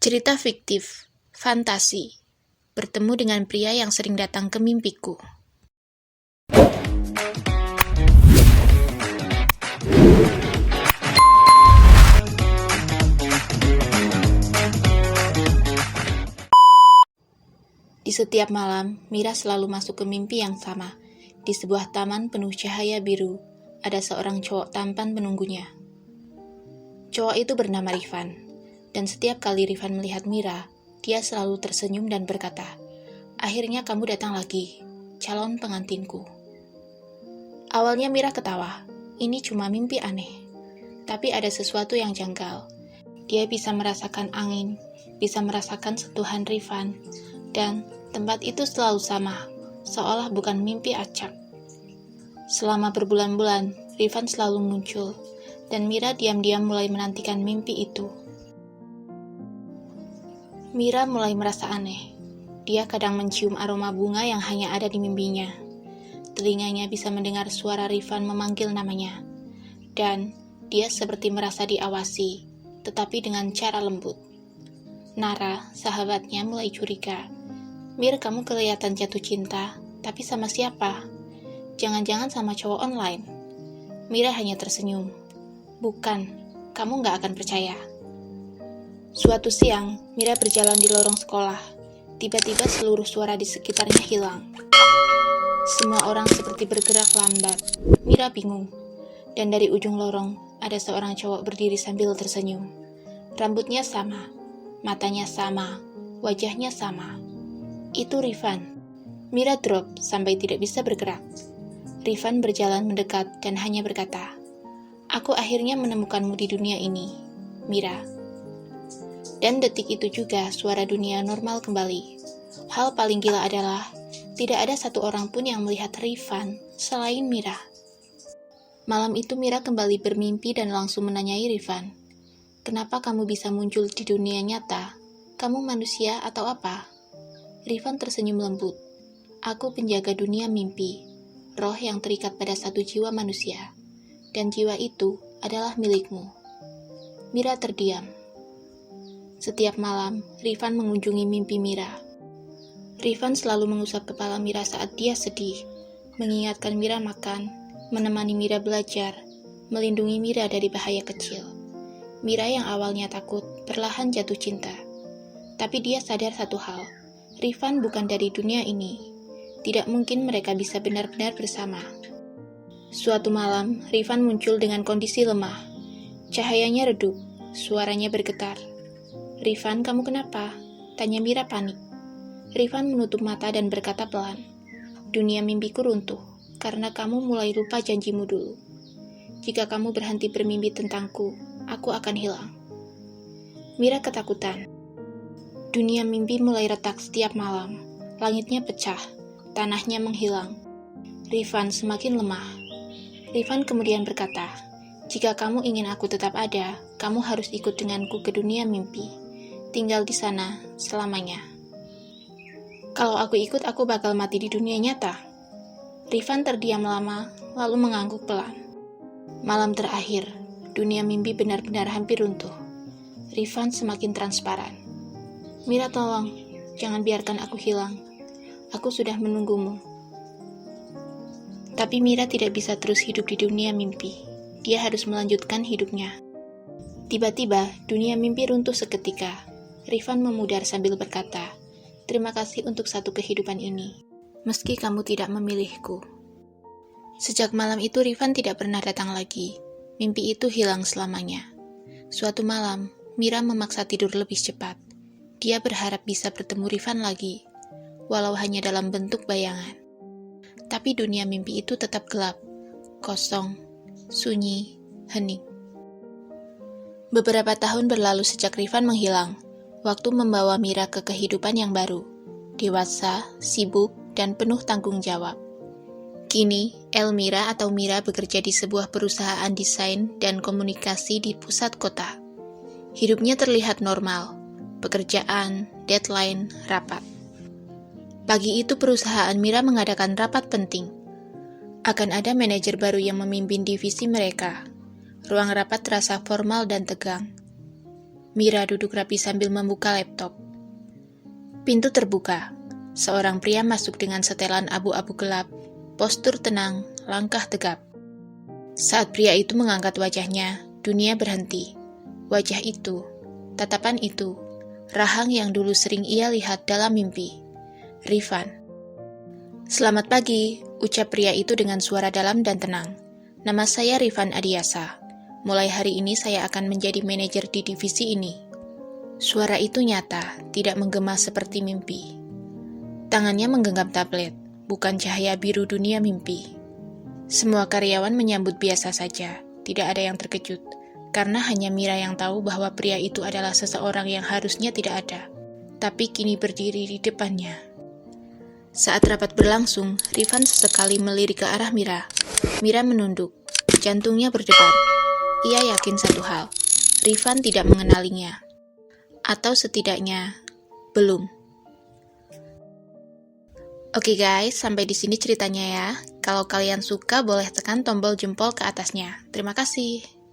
Cerita fiktif, fantasi, bertemu dengan pria yang sering datang ke mimpiku. Di setiap malam, Mira selalu masuk ke mimpi yang sama. Di sebuah taman penuh cahaya biru, ada seorang cowok tampan menunggunya. Cowok itu bernama Rifan, dan setiap kali Rifan melihat Mira, dia selalu tersenyum dan berkata, "Akhirnya kamu datang lagi, calon pengantinku." Awalnya Mira ketawa, ini cuma mimpi aneh. Tapi ada sesuatu yang janggal. Dia bisa merasakan angin, bisa merasakan sentuhan Rifan, dan tempat itu selalu sama, seolah bukan mimpi acak. Selama berbulan-bulan, Rifan selalu muncul, dan Mira diam-diam mulai menantikan mimpi itu. Mira mulai merasa aneh. Dia kadang mencium aroma bunga yang hanya ada di mimpinya. Telinganya bisa mendengar suara Rifan memanggil namanya. Dan dia seperti merasa diawasi, tetapi dengan cara lembut. Nara, sahabatnya, mulai curiga. "Mir, kamu kelihatan jatuh cinta, tapi sama siapa? Jangan-jangan sama cowok online?" Mira hanya tersenyum. "Bukan, kamu gak akan percaya." Suatu siang, Mira berjalan di lorong sekolah. Tiba-tiba seluruh suara di sekitarnya hilang. Semua orang seperti bergerak lambat. Mira bingung. Dan dari ujung lorong, ada seorang cowok berdiri sambil tersenyum. Rambutnya sama, matanya sama, wajahnya sama. Itu Rifan. Mira drop sampai tidak bisa bergerak. Rifan berjalan mendekat dan hanya berkata, "Aku akhirnya menemukanmu di dunia ini, Mira." Dan detik itu juga suara dunia normal kembali. Hal paling gila adalah tidak ada satu orang pun yang melihat Rifan selain Mira. Malam itu Mira kembali bermimpi dan langsung menanyai Rifan, "Kenapa kamu bisa muncul di dunia nyata? Kamu manusia atau apa?" Rifan tersenyum lembut. "Aku penjaga dunia mimpi, roh yang terikat pada satu jiwa manusia, dan jiwa itu adalah milikmu." Mira terdiam. Setiap malam, Rifan mengunjungi mimpi Mira. Rifan selalu mengusap kepala Mira saat dia sedih, mengingatkan Mira makan, menemani Mira belajar, melindungi Mira dari bahaya kecil. Mira yang awalnya takut, perlahan jatuh cinta. Tapi dia sadar satu hal, Rifan bukan dari dunia ini. Tidak mungkin mereka bisa benar-benar bersama. Suatu malam, Rifan muncul dengan kondisi lemah. Cahayanya redup, suaranya bergetar. "Rifan, kamu kenapa?" tanya Mira panik. Rifan menutup mata dan berkata pelan, "Dunia mimpiku runtuh, karena kamu mulai lupa janjimu dulu. Jika kamu berhenti bermimpi tentangku, aku akan hilang." Mira ketakutan. Dunia mimpi mulai retak setiap malam. Langitnya pecah, tanahnya menghilang. Rifan semakin lemah. Rifan kemudian berkata, "Jika kamu ingin aku tetap ada, kamu harus ikut denganku ke dunia mimpi. Tinggal di sana selamanya." "Kalau aku ikut, aku bakal mati di dunia nyata." Rifan terdiam lama, lalu mengangguk pelan. Malam terakhir, dunia mimpi benar-benar hampir runtuh. Rifan semakin transparan. "Mira, tolong, jangan biarkan aku hilang. Aku sudah menunggumu." Tapi Mira tidak bisa terus hidup di dunia mimpi. Dia harus melanjutkan hidupnya. Tiba-tiba, dunia mimpi runtuh seketika. Rifan memudar sambil berkata, "Terima kasih untuk satu kehidupan ini, meski kamu tidak memilihku." Sejak malam itu Rifan tidak pernah datang lagi. Mimpi itu hilang selamanya. Suatu malam, Mira memaksa tidur lebih cepat. Dia berharap bisa bertemu Rifan lagi, walau hanya dalam bentuk bayangan. Tapi dunia mimpi itu tetap gelap, kosong, sunyi, hening. Beberapa tahun berlalu sejak Rifan menghilang. Waktu membawa Mira ke kehidupan yang baru, dewasa, sibuk, dan penuh tanggung jawab. Kini, Elmira atau Mira bekerja di sebuah perusahaan desain dan komunikasi di pusat kota. Hidupnya terlihat normal, pekerjaan, deadline, rapat. Pagi itu perusahaan Mira mengadakan rapat penting. Akan ada manajer baru yang memimpin divisi mereka. Ruang rapat terasa formal dan tegang. Mira duduk rapi sambil membuka laptop. Pintu terbuka. Seorang pria masuk dengan setelan abu-abu gelap, postur tenang, langkah tegap. Saat pria itu mengangkat wajahnya, dunia berhenti. Wajah itu, tatapan itu, Rahang yang dulu sering ia lihat dalam mimpi. Rifan. Selamat pagi, ucap pria itu dengan suara dalam dan tenang. Nama saya Rifan Adiasa. Mulai hari ini saya akan menjadi manajer di divisi ini. Suara itu nyata, tidak menggema seperti mimpi. Tangannya menggenggam tablet, bukan cahaya biru dunia mimpi. Semua karyawan menyambut biasa saja, tidak ada yang terkejut, karena hanya Mira yang tahu bahwa pria itu adalah seseorang yang harusnya tidak ada, tapi kini berdiri di depannya. Saat rapat berlangsung, Rifan sesekali melirik ke arah Mira. Mira menunduk, jantungnya berdebar. Ia yakin satu hal, Rifan tidak mengenalinya. Atau setidaknya, belum. Oke guys, sampai di sini ceritanya ya. Kalau kalian suka, boleh tekan tombol jempol ke atasnya. Terima kasih.